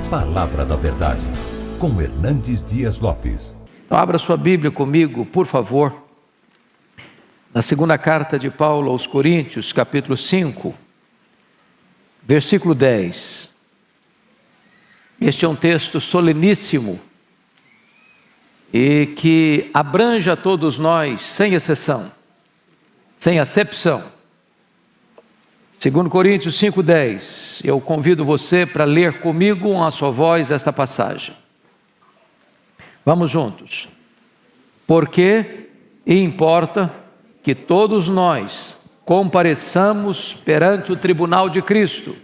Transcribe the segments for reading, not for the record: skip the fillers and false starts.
Palavra da Verdade, com Hernandes Dias Lopes. Então, abra sua Bíblia comigo, por favor, na segunda carta de Paulo aos Coríntios, capítulo 5, versículo 10. Este é um texto soleníssimo e que abrange a todos nós, sem exceção, sem acepção. 2 Coríntios 5,10, eu convido você para ler comigo a sua voz esta passagem. Vamos juntos. Porque importa que todos nós compareçamos perante o tribunal de Cristo,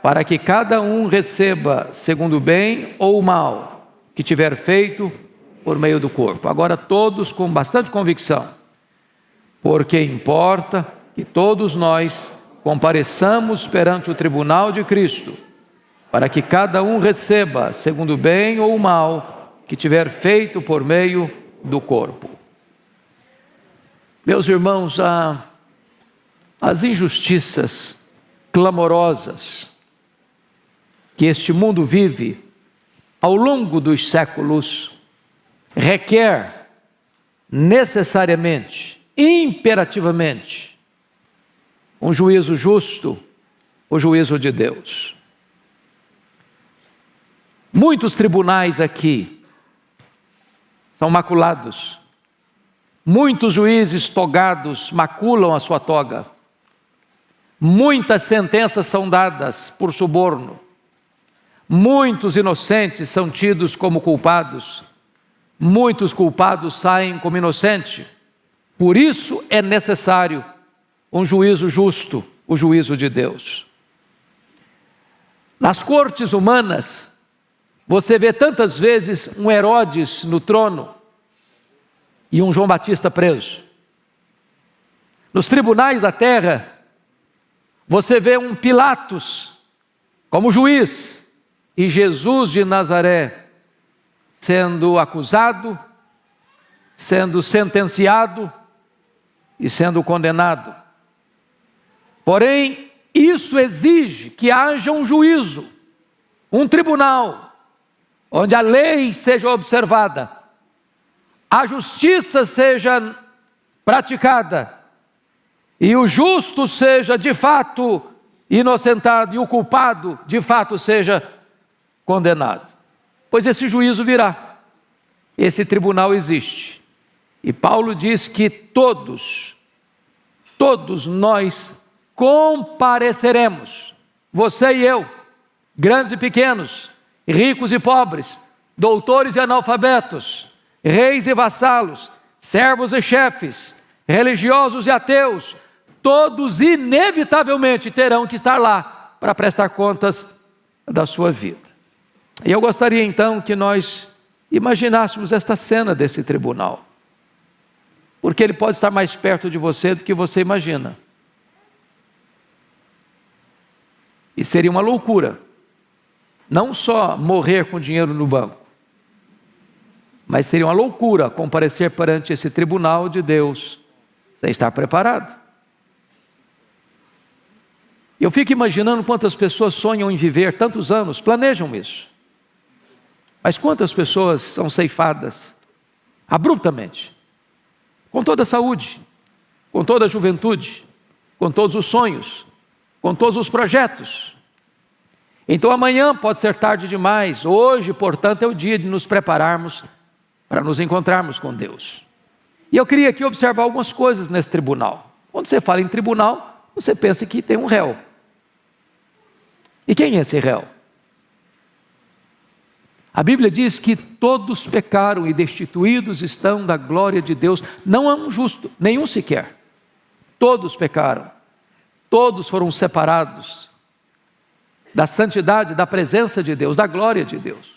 para que cada um receba segundo o bem ou o mal que tiver feito por meio do corpo. Agora todos com bastante convicção. Porque importa que todos nós compareçamos perante o tribunal de Cristo, para que cada um receba segundo o bem ou o mal que tiver feito por meio do corpo. Meus irmãos, as injustiças clamorosas que este mundo vive ao longo dos séculos requer necessariamente, imperativamente, um juízo justo, o juízo de Deus. Muitos tribunais aqui são maculados. Muitos juízes togados maculam a sua toga. Muitas sentenças são dadas por suborno. Muitos inocentes são tidos como culpados. Muitos culpados saem como inocentes. Por isso é necessário um juízo justo, o juízo de Deus. Nas cortes humanas, você vê tantas vezes um Herodes no trono e um João Batista preso. Nos tribunais da terra, você vê um Pilatos como juiz e Jesus de Nazaré sendo acusado, sendo sentenciado e sendo condenado. Porém, isso exige que haja um juízo, um tribunal, onde a lei seja observada, a justiça seja praticada e o justo seja de fato inocentado e o culpado de fato seja condenado. Pois esse juízo virá, esse tribunal existe. E Paulo diz que todos nós compareceremos, você e eu, grandes e pequenos, ricos e pobres, doutores e analfabetos, reis e vassalos, servos e chefes, religiosos e ateus, todos inevitavelmente terão que estar lá para prestar contas da sua vida. E eu gostaria então que nós imaginássemos esta cena desse tribunal, porque ele pode estar mais perto de você do que você imagina. E seria uma loucura, não só morrer com dinheiro no banco, mas seria uma loucura comparecer perante esse tribunal de Deus sem estar preparado. Eu fico imaginando quantas pessoas sonham em viver tantos anos, planejam isso. Mas quantas pessoas são ceifadas abruptamente, com toda a saúde, com toda a juventude, com todos os sonhos, com todos os projetos. Então amanhã pode ser tarde demais. Hoje, portanto, é o dia de nos prepararmos para nos encontrarmos com Deus. E eu queria aqui observar algumas coisas nesse tribunal. Quando você fala em tribunal, você pensa que tem um réu. E quem é esse réu? A Bíblia diz que todos pecaram e destituídos estão da glória de Deus. Não há um justo, nenhum sequer. Todos pecaram. Todos foram separados da santidade, da presença de Deus, da glória de Deus.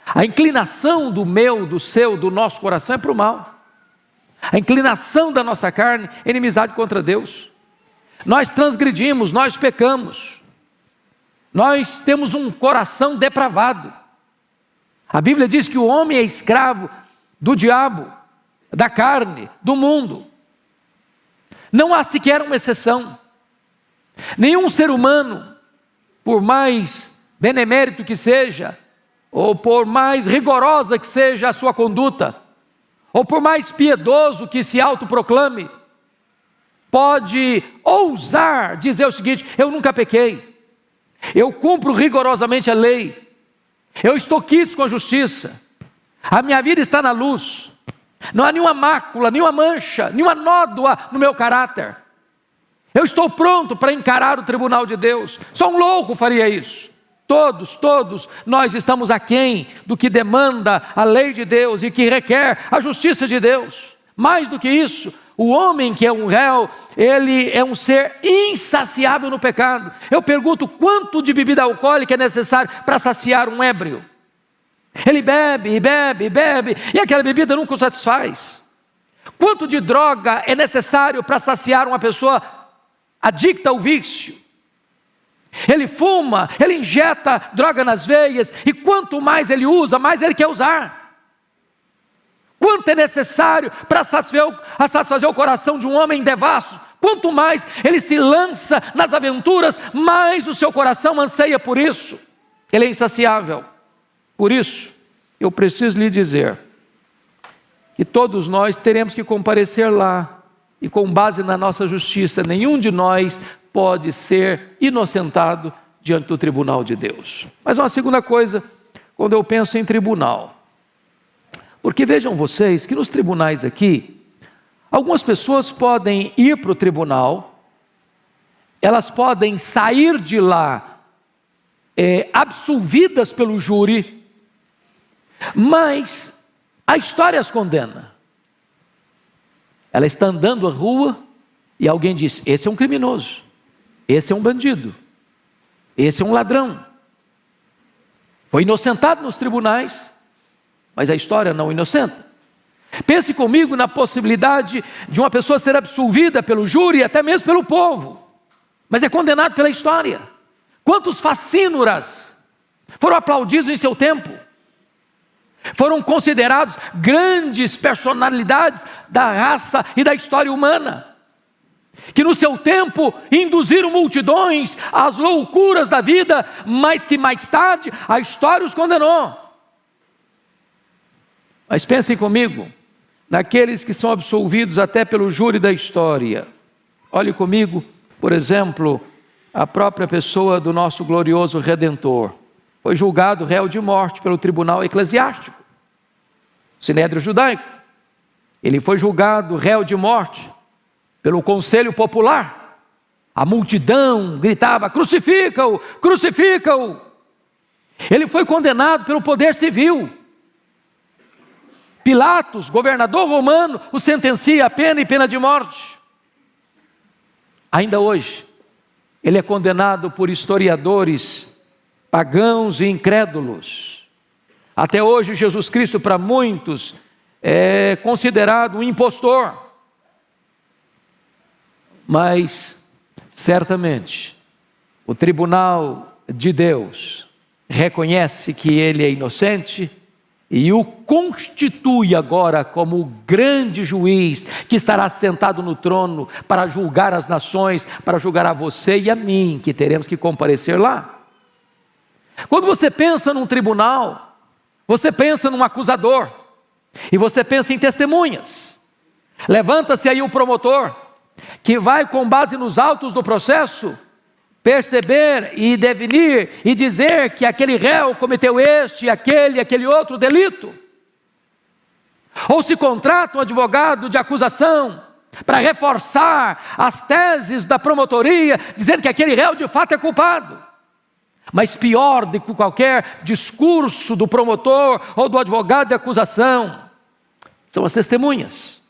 A inclinação do meu, do seu, do nosso coração é para o mal. A inclinação da nossa carne é inimizade contra Deus. Nós transgredimos, nós pecamos. Nós temos um coração depravado. A Bíblia diz que o homem é escravo do diabo, da carne, do mundo. Não há sequer uma exceção. Nenhum ser humano, por mais benemérito que seja, ou por mais rigorosa que seja a sua conduta, ou por mais piedoso que se autoproclame, pode ousar dizer o seguinte: eu nunca pequei, eu cumpro rigorosamente a lei, eu estou quites com a justiça, a minha vida está na luz, não há nenhuma mácula, nenhuma mancha, nenhuma nódoa no meu caráter, eu estou pronto para encarar o tribunal de Deus. Só um louco faria isso. Todos nós estamos aquém do que demanda a lei de Deus e que requer a justiça de Deus. Mais do que isso, o homem que é um réu, ele é um ser insaciável no pecado. Eu pergunto, quanto de bebida alcoólica é necessário para saciar um ébrio? Ele bebe, e aquela bebida nunca o satisfaz. Quanto de droga é necessário para saciar uma pessoa adicta ao vício? Ele fuma, ele injeta droga nas veias, e quanto mais ele usa, mais ele quer usar. Quanto é necessário para satisfazer o coração de um homem devasso? Quanto mais ele se lança nas aventuras, mais o seu coração anseia por isso. Ele é insaciável. Por isso, eu preciso lhe dizer que todos nós teremos que comparecer lá, e com base na nossa justiça, nenhum de nós pode ser inocentado diante do tribunal de Deus. Mas uma segunda coisa, quando eu penso em tribunal, porque vejam vocês que nos tribunais aqui, algumas pessoas podem ir para o tribunal, elas podem sair de lá absolvidas pelo júri, mas a história as condena. Ela está andando a rua e alguém diz: esse é um criminoso, esse é um bandido, esse é um ladrão. Foi inocentado nos tribunais, mas a história não o inocenta. Pense comigo na possibilidade de uma pessoa ser absolvida pelo júri, até mesmo pelo povo, mas é condenado pela história. Quantos facínoras foram aplaudidos em seu tempo? Foram considerados grandes personalidades da raça e da história humana, que no seu tempo induziram multidões às loucuras da vida, mas que mais tarde a história os condenou. Mas pensem comigo naqueles que são absolvidos até pelo júri da história. Olhe comigo, por exemplo, a própria pessoa do nosso glorioso Redentor. Foi julgado réu de morte pelo tribunal eclesiástico, o Sinédrio Judaico. Ele foi julgado réu de morte pelo conselho popular. A multidão gritava: crucifica-o, crucifica-o. Ele foi condenado pelo poder civil. Pilatos, governador romano, o sentencia a pena e pena de morte. Ainda hoje, ele é condenado por historiadores pagãos e incrédulos. Até hoje, Jesus Cristo, para muitos, é considerado um impostor. Mas, certamente, o tribunal de Deus reconhece que ele é inocente e o constitui agora como o grande juiz que estará sentado no trono para julgar as nações, para julgar a você e a mim, que teremos que comparecer lá. Quando você pensa num tribunal, você pensa num acusador, e você pensa em testemunhas. Levanta-se aí o promotor, que vai, com base nos autos do processo, perceber e definir e dizer que aquele réu cometeu este, aquele outro delito. Ou se contrata um advogado de acusação para reforçar as teses da promotoria, dizendo que aquele réu de fato é culpado. Mas pior do que qualquer discurso do promotor ou do advogado de acusação são as testemunhas.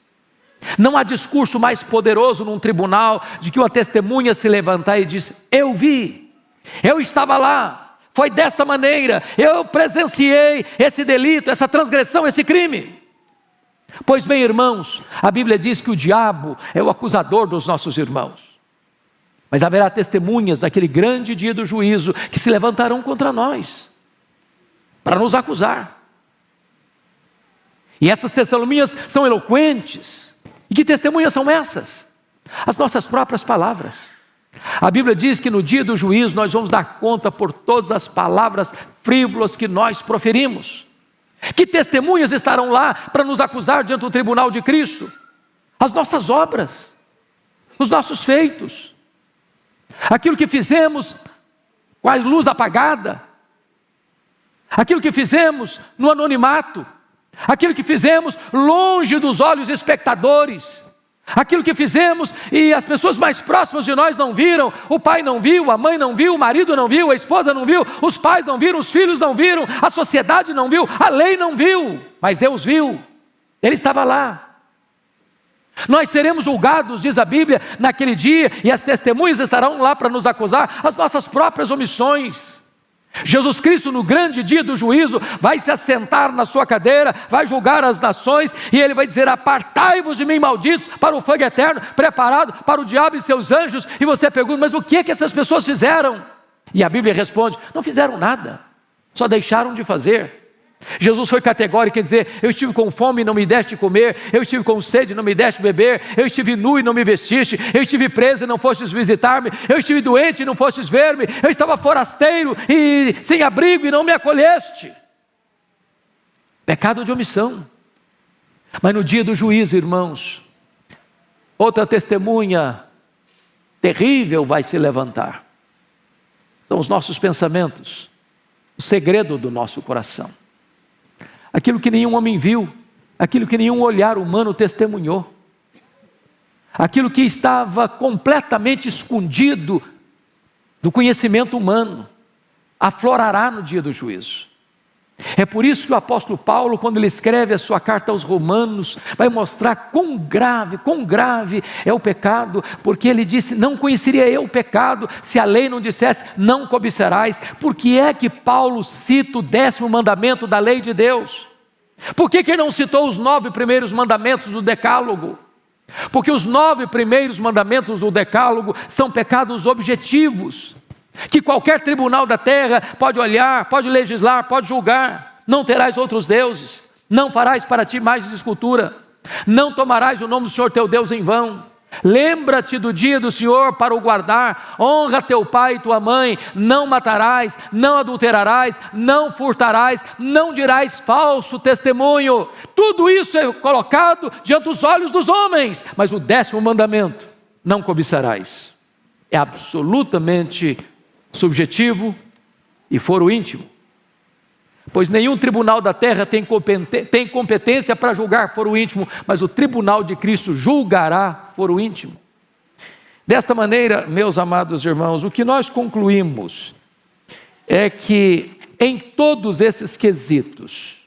Não há discurso mais poderoso num tribunal de que uma testemunha se levantar e diz: eu vi, eu estava lá, foi desta maneira, eu presenciei esse delito, essa transgressão, esse crime. Pois bem, irmãos, a Bíblia diz que o diabo é o acusador dos nossos irmãos. Mas haverá testemunhas naquele grande dia do juízo que se levantarão contra nós, para nos acusar. E essas testemunhas são eloquentes. E que testemunhas são essas? As nossas próprias palavras. A Bíblia diz que no dia do juízo nós vamos dar conta por todas as palavras frívolas que nós proferimos. Que testemunhas estarão lá para nos acusar diante do tribunal de Cristo? As nossas obras, os nossos feitos, aquilo que fizemos com a luz apagada, aquilo que fizemos no anonimato, aquilo que fizemos longe dos olhos espectadores, aquilo que fizemos e as pessoas mais próximas de nós não viram, o pai não viu, a mãe não viu, o marido não viu, a esposa não viu, os pais não viram, os filhos não viram, a sociedade não viu, a lei não viu, mas Deus viu, Ele estava lá. Nós seremos julgados, diz a Bíblia, naquele dia, e as testemunhas estarão lá para nos acusar as nossas próprias omissões. Jesus Cristo, no grande dia do juízo, vai se assentar na sua cadeira, vai julgar as nações, e Ele vai dizer: apartai-vos de mim, malditos, para o fogo eterno, preparado para o diabo e seus anjos. E você pergunta: mas o que é que essas pessoas fizeram? E a Bíblia responde: não fizeram nada, só deixaram de fazer. Jesus foi categórico em dizer: eu estive com fome e não me deste comer, eu estive com sede e não me deste beber, eu estive nu e não me vestiste, eu estive preso e não fostes visitar-me, eu estive doente e não fostes ver-me, eu estava forasteiro e sem abrigo e não me acolheste. Pecado de omissão. Mas no dia do juízo, irmãos, outra testemunha terrível vai se levantar. São os nossos pensamentos, o segredo do nosso coração. Aquilo que nenhum homem viu, aquilo que nenhum olhar humano testemunhou, aquilo que estava completamente escondido do conhecimento humano, aflorará no dia do juízo. É por isso que o apóstolo Paulo, quando ele escreve a sua carta aos Romanos, vai mostrar quão grave é o pecado, porque ele disse: não conheceria eu o pecado, se a lei não dissesse, não cobiçarás. Por que é que Paulo cita o 10º mandamento da lei de Deus? Por que ele não citou os 9 primeiros mandamentos do decálogo? Porque os 9 primeiros mandamentos do decálogo são pecados objetivos, que qualquer tribunal da terra pode olhar, pode legislar, pode julgar. Não terás outros deuses, não farás para ti mais de escultura, não tomarás o nome do Senhor teu Deus em vão, lembra-te do dia do Senhor para o guardar, honra teu pai e tua mãe, não matarás, não adulterarás, não furtarás, não dirás falso testemunho. Tudo isso é colocado diante dos olhos dos homens, mas o 10º mandamento, não cobiçarás, é absolutamente subjetivo e foro íntimo, pois nenhum tribunal da terra tem competência para julgar foro íntimo, mas o tribunal de Cristo julgará foro íntimo. Desta maneira, meus amados irmãos, o que nós concluímos é que em todos esses quesitos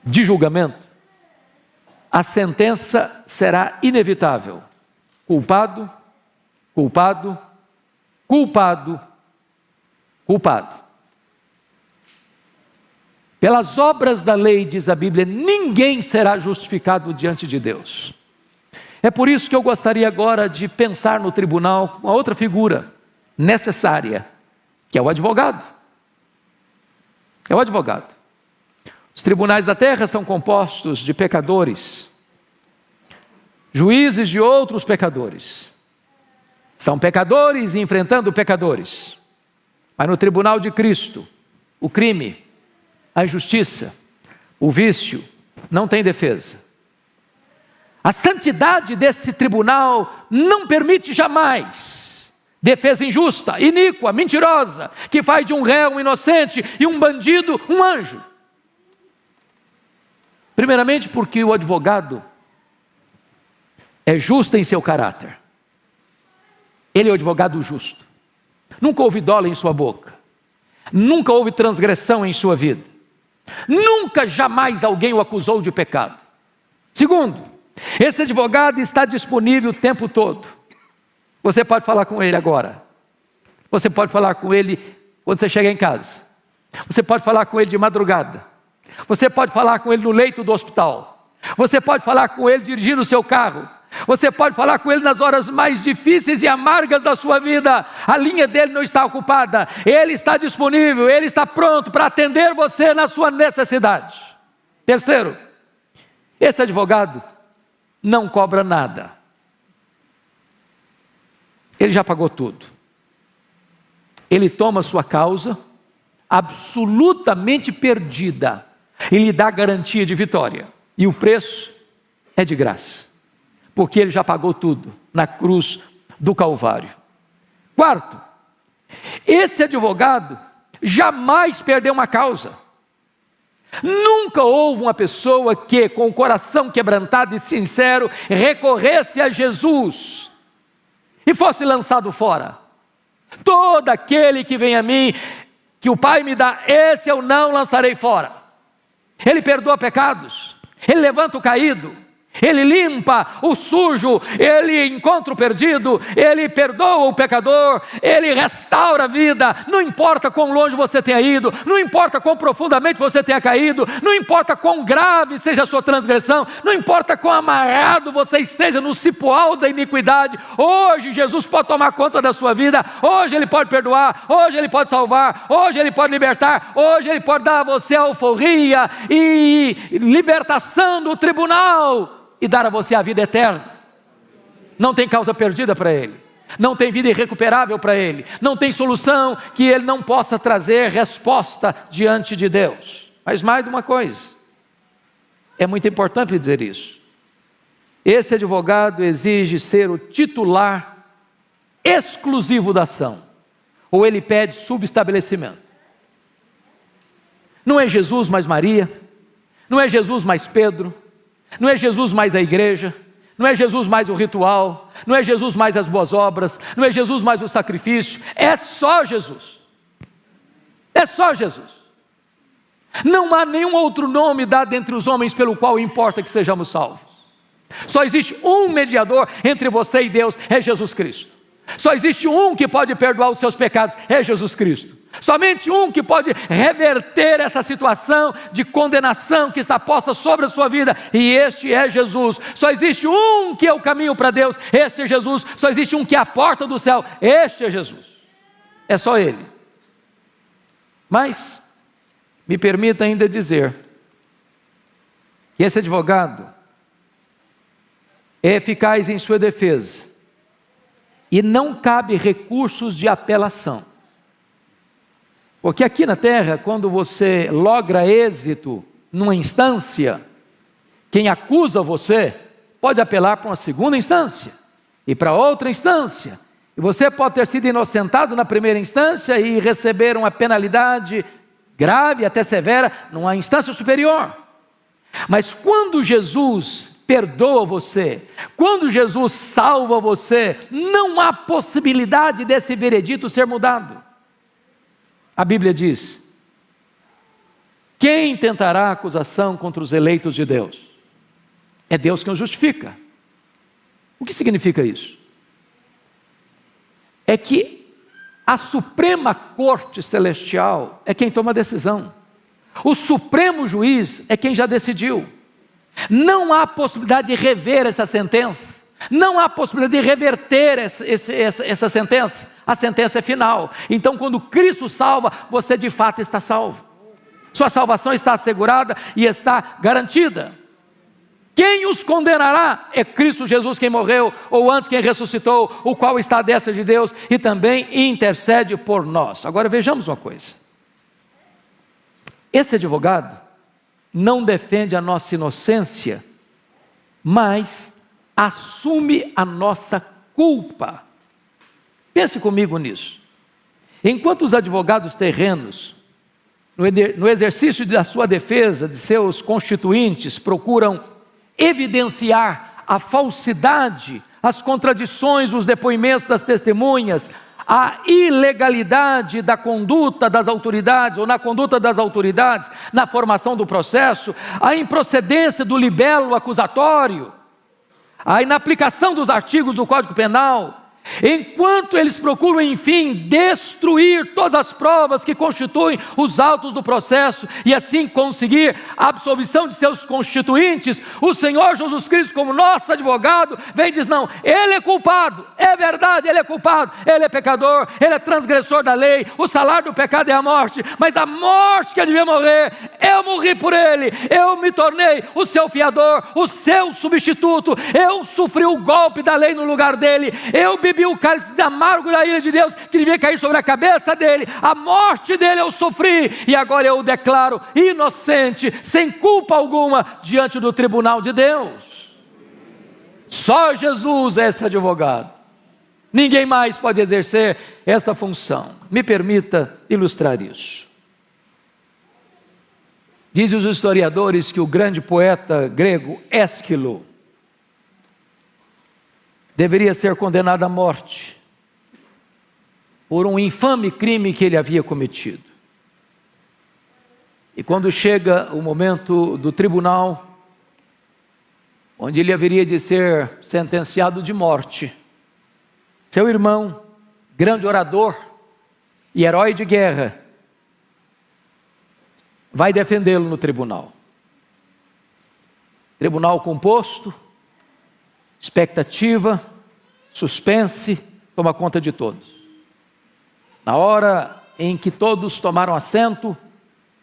de julgamento, a sentença será inevitável: culpado, culpado, culpado, culpado. Pelas obras da lei, diz a Bíblia, ninguém será justificado diante de Deus. É por isso que eu gostaria agora de pensar no tribunal uma outra figura necessária, que é o advogado. É o advogado. Os tribunais da terra são compostos de pecadores, juízes de outros pecadores. São pecadores enfrentando pecadores. Mas no tribunal de Cristo, o crime, a injustiça, o vício, não tem defesa. A santidade desse tribunal não permite jamais defesa injusta, iníqua, mentirosa, que faz de um réu um inocente e um bandido um anjo. Primeiramente porque o advogado é justo em seu caráter. Ele é o advogado justo. Nunca houve dolo em sua boca. Nunca houve transgressão em sua vida. Nunca, jamais alguém o acusou de pecado. Segundo, esse advogado está disponível o tempo todo. Você pode falar com ele agora. Você pode falar com ele quando você chegar em casa. Você pode falar com ele de madrugada. Você pode falar com ele no leito do hospital. Você pode falar com ele dirigindo o seu carro. Você pode falar com ele nas horas mais difíceis e amargas da sua vida. A linha dele não está ocupada. Ele está disponível, ele está pronto para atender você na sua necessidade. Terceiro, esse advogado não cobra nada. Ele já pagou tudo. Ele toma a sua causa, absolutamente perdida, e lhe dá garantia de vitória. E o preço é de graça, porque Ele já pagou tudo na cruz do Calvário. Quarto, esse advogado jamais perdeu uma causa. Nunca houve uma pessoa que, com o coração quebrantado e sincero, recorresse a Jesus e fosse lançado fora. Todo aquele que vem a mim, que o Pai me dá, esse eu não lançarei fora. Ele perdoa pecados, Ele levanta o caído, Ele limpa o sujo, Ele encontra o perdido, Ele perdoa o pecador, Ele restaura a vida. Não importa quão longe você tenha ido, não importa quão profundamente você tenha caído, não importa quão grave seja a sua transgressão, não importa quão amarrado você esteja no cipoal da iniquidade, hoje Jesus pode tomar conta da sua vida, hoje Ele pode perdoar, hoje Ele pode salvar, hoje Ele pode libertar, hoje Ele pode dar a você a alforria e libertação do tribunal, e dar a você a vida eterna. Não tem causa perdida para Ele, não tem vida irrecuperável para Ele, não tem solução que Ele não possa trazer resposta diante de Deus. Mas mais de uma coisa, é muito importante lhe dizer isso: esse advogado exige ser o titular exclusivo da ação, ou ele pede subestabelecimento. Não é Jesus mais Maria, não é Jesus mais Pedro, não é Jesus mais a igreja, não é Jesus mais o ritual, não é Jesus mais as boas obras, não é Jesus mais o sacrifício, é só Jesus. É só Jesus. Não há nenhum outro nome dado entre os homens pelo qual importa que sejamos salvos. Só existe um mediador entre você e Deus, é Jesus Cristo. Só existe um que pode perdoar os seus pecados, é Jesus Cristo. Somente um que pode reverter essa situação de condenação que está posta sobre a sua vida, e este é Jesus. Só existe um que é o caminho para Deus, este é Jesus. Só existe um que é a porta do céu, este é Jesus. É só Ele. Mas me permita ainda dizer que esse advogado é eficaz em sua defesa e não cabe recursos de apelação. Porque aqui na terra, quando você logra êxito numa instância, quem acusa você pode apelar para uma segunda instância e para outra instância. E você pode ter sido inocentado na primeira instância e receber uma penalidade grave, até severa, numa instância superior. Mas quando Jesus perdoa você, quando Jesus salva você, não há possibilidade desse veredito ser mudado. A Bíblia diz: quem tentará acusação contra os eleitos de Deus? É Deus quem os justifica. O que significa isso? É que a Suprema Corte Celestial é quem toma a decisão. O Supremo Juiz é quem já decidiu. Não há possibilidade de rever essa sentença. Não há possibilidade de reverter essa sentença. A sentença é final. Então, quando Cristo salva, você de fato está salvo. Sua salvação está assegurada e está garantida. Quem os condenará? É Cristo Jesus quem morreu, ou antes quem ressuscitou, o qual está à destra de Deus e também intercede por nós. Agora vejamos uma coisa. Esse advogado não defende a nossa inocência, mas assume a nossa culpa. Pense comigo nisso. Enquanto os advogados terrenos, no exercício da sua defesa, de seus constituintes, procuram evidenciar a falsidade, as contradições dos depoimentos das testemunhas, a ilegalidade da conduta das autoridades, ou na conduta das autoridades, na formação do processo, a improcedência do libelo acusatório, a inaplicação dos artigos do Código Penal, enquanto eles procuram, enfim, destruir todas as provas que constituem os autos do processo e assim conseguir a absolvição de seus constituintes, o Senhor Jesus Cristo, como nosso advogado, vem e diz: não, Ele é culpado, é verdade, Ele é culpado, Ele é pecador, Ele é transgressor da lei, o salário do pecado é a morte, mas a morte que ele devia morrer, eu morri por Ele, eu me tornei o seu fiador, o seu substituto, eu sofri o golpe da lei no lugar dele, eu bebi bebi o cálice amargo da ira de Deus, que devia cair sobre a cabeça dele. A morte dele eu sofri, e agora eu o declaro inocente, sem culpa alguma, diante do tribunal de Deus. Só Jesus é esse advogado. Ninguém mais pode exercer esta função. Me permita ilustrar isso. Dizem os historiadores que o grande poeta grego Ésquilo deveria ser condenado à morte por um infame crime que ele havia cometido. E quando chega o momento do tribunal, onde ele haveria de ser sentenciado de morte, seu irmão, grande orador e herói de guerra, vai defendê-lo no tribunal. Tribunal composto, expectativa, suspense, toma conta de todos. Na hora em que todos tomaram assento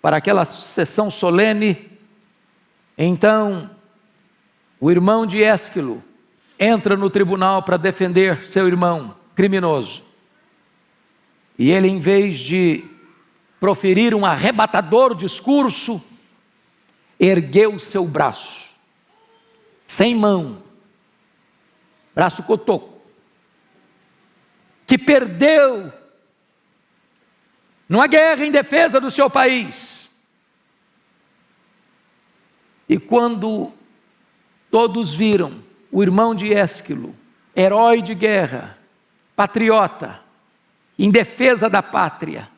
para aquela sessão solene, então o irmão de Ésquilo entra no tribunal para defender seu irmão criminoso. E ele, em vez de proferir um arrebatador discurso, ergueu seu braço, sem mão, braço cotoco, que perdeu numa guerra em defesa do seu país. E quando todos viram o irmão de Ésquilo, herói de guerra, patriota, em defesa da pátria,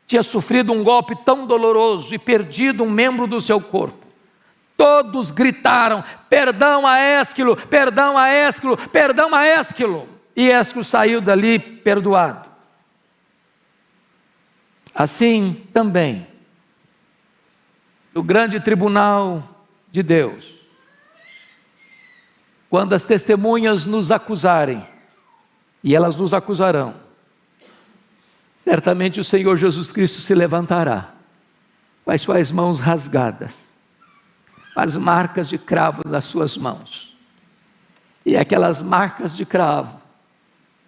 tinha sofrido um golpe tão doloroso e perdido um membro do seu corpo, todos gritaram: perdão a Ésquilo, perdão a Ésquilo, perdão a Ésquilo. E Ésquilo saiu dali perdoado. Assim também, no grande tribunal de Deus, quando as testemunhas nos acusarem, e elas nos acusarão, certamente o Senhor Jesus Cristo se levantará, com as suas mãos rasgadas, as marcas de cravo nas suas mãos, e aquelas marcas de cravo,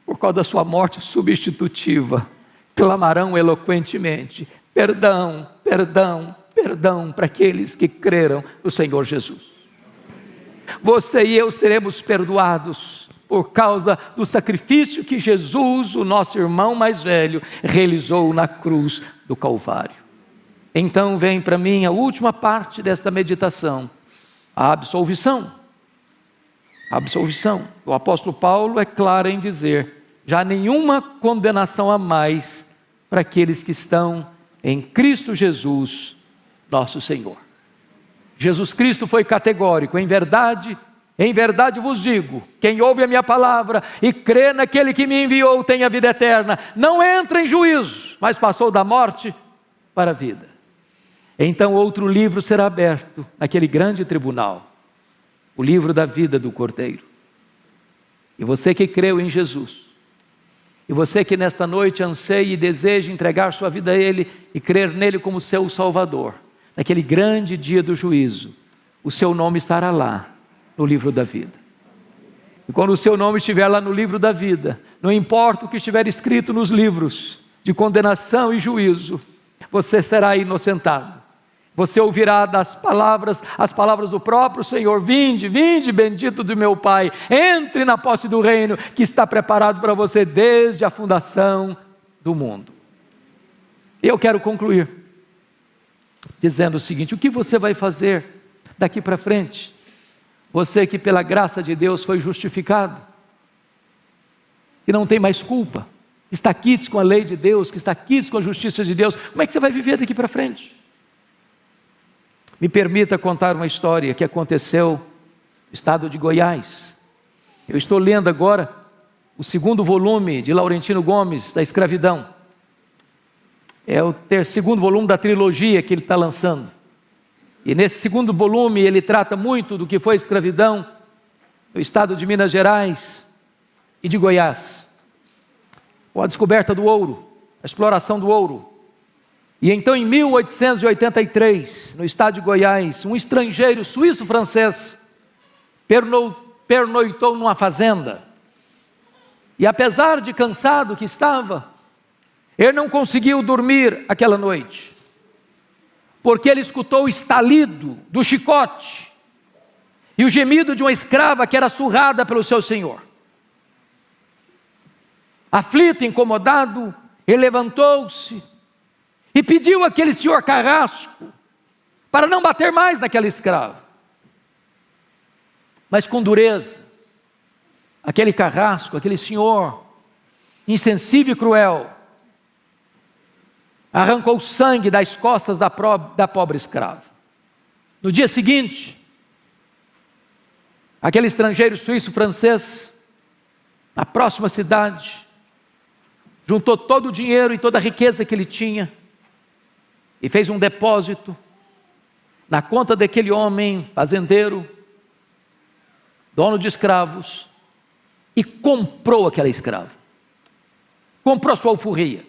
por causa da sua morte substitutiva, clamarão eloquentemente: perdão, perdão, perdão, para aqueles que creram no Senhor Jesus. Você e eu seremos perdoados por causa do sacrifício que Jesus, o nosso irmão mais velho, realizou na cruz do Calvário. Então vem para mim a última parte desta meditação, a absolvição. A absolvição. O apóstolo Paulo é claro em dizer: já nenhuma condenação a mais para aqueles que estão em Cristo Jesus, nosso Senhor. Jesus Cristo foi categórico: em verdade vos digo, quem ouve a minha palavra e crê naquele que me enviou tem a vida eterna, não entra em juízo, mas passou da morte para a vida. Então outro livro será aberto naquele grande tribunal, o livro da vida do Cordeiro. E você que creu em Jesus, e você que nesta noite anseia e deseja entregar sua vida a Ele e crer nele como seu Salvador, naquele grande dia do juízo, o seu nome estará lá no livro da vida. E quando o seu nome estiver lá no livro da vida, não importa o que estiver escrito nos livros de condenação e juízo, você será inocentado. Você ouvirá as palavras do próprio Senhor: vinde, vinde, bendito do meu Pai, entre na posse do reino que está preparado para você desde a fundação do mundo. Eu quero concluir dizendo o seguinte: o que você vai fazer daqui para frente? Você que pela graça de Deus foi justificado, que não tem mais culpa, que está quites com a lei de Deus, que está quites com a justiça de Deus, como é que você vai viver daqui para frente? Me permita contar uma história que aconteceu no estado de Goiás. Eu estou lendo agora o 2º volume de Laurentino Gomes, da escravidão. É o 2º volume da trilogia que ele está lançando. E nesse 2º volume ele trata muito do que foi a escravidão no estado de Minas Gerais e de Goiás, com a descoberta do ouro, a exploração do ouro. E então em 1883, no estado de Goiás, um estrangeiro suíço-francês pernoitou numa fazenda. E apesar de cansado que estava, ele não conseguiu dormir aquela noite, porque ele escutou o estalido do chicote e o gemido de uma escrava que era surrada pelo seu senhor. Aflito, incomodado, ele levantou-se e pediu àquele senhor carrasco para não bater mais naquela escrava. Mas com dureza, aquele carrasco, aquele senhor insensível e cruel, arrancou o sangue das costas da pobre escrava. No dia seguinte, aquele estrangeiro suíço-francês, na próxima cidade, juntou todo o dinheiro e toda a riqueza que ele tinha e fez um depósito na conta daquele homem fazendeiro, dono de escravos, e comprou aquela escrava, comprou sua alforria.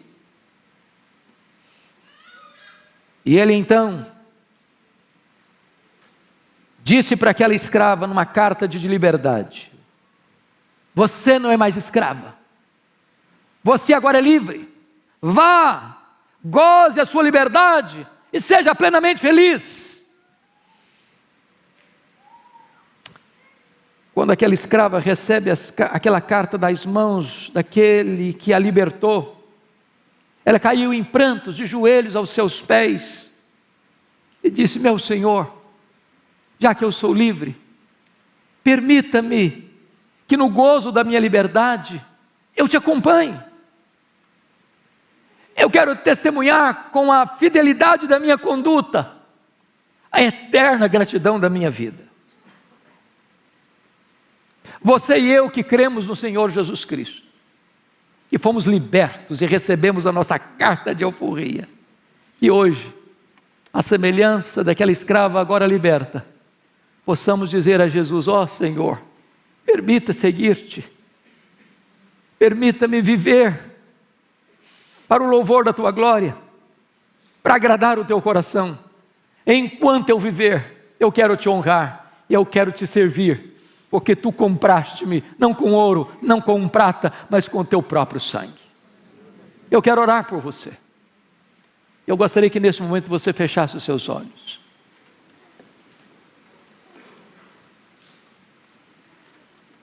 E ele então disse para aquela escrava numa carta de liberdade: você não é mais escrava, você agora é livre, vá, goze a sua liberdade e seja plenamente feliz. Quando aquela escrava recebe aquela carta das mãos daquele que a libertou, ela caiu em prantos, de joelhos aos seus pés, e disse: meu Senhor, já que eu sou livre, permita-me que no gozo da minha liberdade, eu te acompanhe. Eu quero testemunhar com a fidelidade da minha conduta, a eterna gratidão da minha vida. Você e eu que cremos no Senhor Jesus Cristo, que fomos libertos e recebemos a nossa carta de alforria, que hoje, à semelhança daquela escrava agora liberta, possamos dizer a Jesus: ó Senhor, permita seguir-te, permita-me viver para o louvor da tua glória, para agradar o teu coração. Enquanto eu viver, eu quero te honrar, eu quero te servir, porque tu compraste-me, não com ouro, não com prata, mas com o teu próprio sangue. Eu quero orar por você. Eu gostaria que nesse momento você fechasse os seus olhos.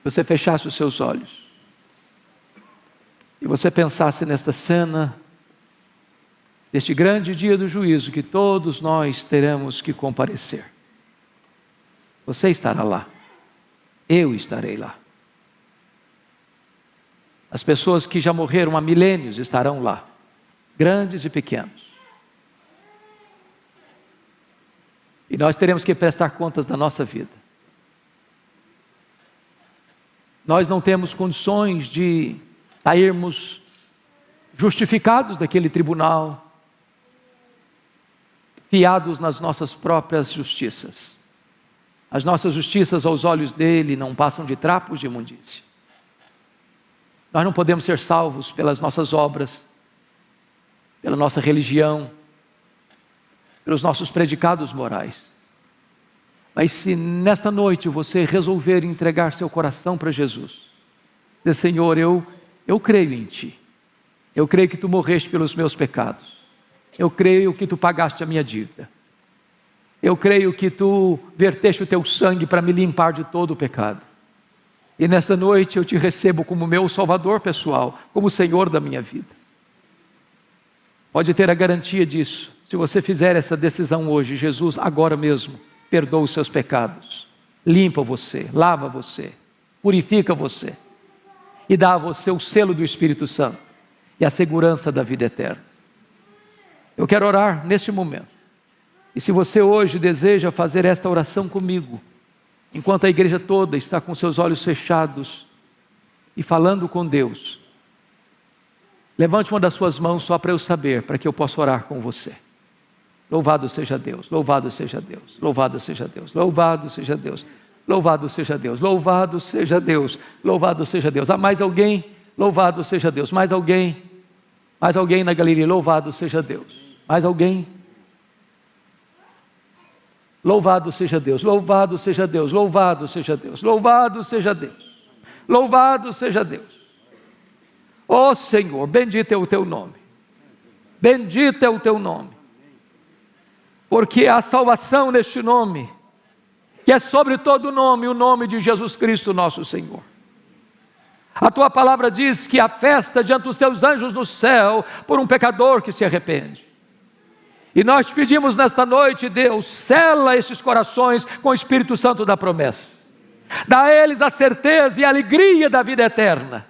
Você fechasse os seus olhos. E você pensasse nesta cena, deste grande dia do juízo, que todos nós teremos que comparecer. Você estará lá. Eu estarei lá. As pessoas que já morreram há milênios estarão lá, grandes e pequenos. E nós teremos que prestar contas da nossa vida. Nós não temos condições de sairmos justificados daquele tribunal, fiados nas nossas próprias justiças. As nossas justiças aos olhos dele não passam de trapos de imundícia. Nós não podemos ser salvos pelas nossas obras, pela nossa religião, pelos nossos predicados morais. Mas se nesta noite você resolver entregar seu coração para Jesus, dizer: Senhor, eu creio em Ti, eu creio que Tu morreste pelos meus pecados, eu creio que Tu pagaste a minha dívida, eu creio que Tu verteste o Teu sangue para me limpar de todo o pecado, e nesta noite eu Te recebo como meu Salvador pessoal, como Senhor da minha vida. Pode ter a garantia disso, se você fizer essa decisão hoje. Jesus agora mesmo perdoa os seus pecados, limpa você, lava você, purifica você, e dá a você o selo do Espírito Santo, e a segurança da vida eterna. Eu quero orar neste momento, e se você hoje deseja fazer esta oração comigo, enquanto a igreja toda está com seus olhos fechados, e falando com Deus, levante uma das suas mãos só para eu saber, para que eu possa orar com você. Louvado seja Deus, louvado seja Deus, louvado seja Deus, louvado seja Deus, louvado seja Deus, louvado seja Deus, louvado seja Deus. Há mais alguém? Louvado seja Deus. Mais alguém? Mais alguém na galeria? Louvado seja Deus. Mais alguém? Louvado seja Deus, louvado seja Deus, louvado seja Deus, louvado seja Deus, louvado seja Deus. Ó Senhor, bendito é o teu nome. Bendito é o teu nome. Porque há salvação neste nome, que é sobre todo nome, o nome de Jesus Cristo nosso Senhor. A tua palavra diz que há festa diante dos teus anjos no céu por um pecador que se arrepende. E nós te pedimos nesta noite, Deus, sela estes corações com o Espírito Santo da promessa. Dá a eles a certeza e a alegria da vida eterna.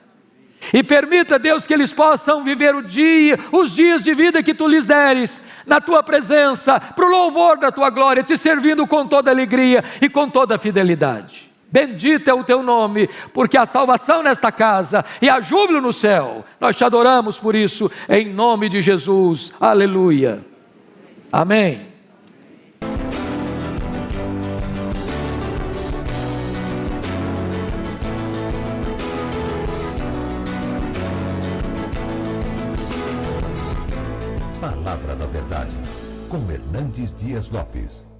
E permita, Deus, que eles possam viver os dias de vida que tu lhes deres, na tua presença, para o louvor da tua glória, te servindo com toda alegria e com toda fidelidade. Bendito é o teu nome, porque há salvação nesta casa e há júbilo no céu. Nós te adoramos por isso, em nome de Jesus. Aleluia. Amém. Palavra da Verdade, com Hernandes Dias Lopes.